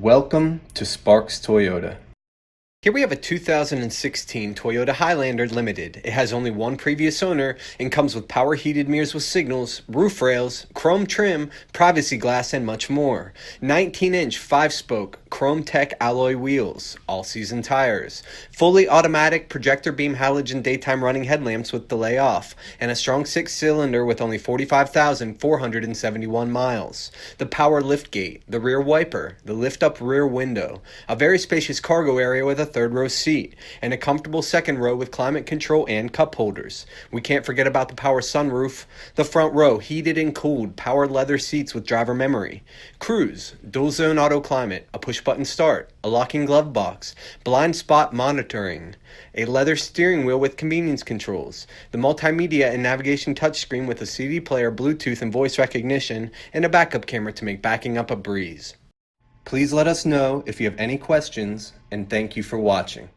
Welcome to Sparks Toyota. Here we have a 2016 Toyota Highlander Limited. It has only one previous owner and comes with power heated mirrors with signals, roof rails, chrome trim, privacy glass, and much more. 19-inch 5-spoke chrome tech alloy wheels, all-season tires, fully automatic projector beam halogen daytime running headlamps with delay off, and a strong 6-cylinder with only 45,471 miles. The power liftgate, the rear wiper, the lift-up rear window, a very spacious cargo area with a third row seat, and a comfortable second row with climate control and cup holders. We can't forget about the power sunroof, the front row heated and cooled power leather seats with driver memory, cruise, dual zone auto climate, a push button start, a locking glove box, blind spot monitoring, a leather steering wheel with convenience controls, the multimedia and navigation touchscreen with a CD player, Bluetooth and voice recognition, and a backup camera to make backing up a breeze. Please let us know if you have any questions, and thank you for watching.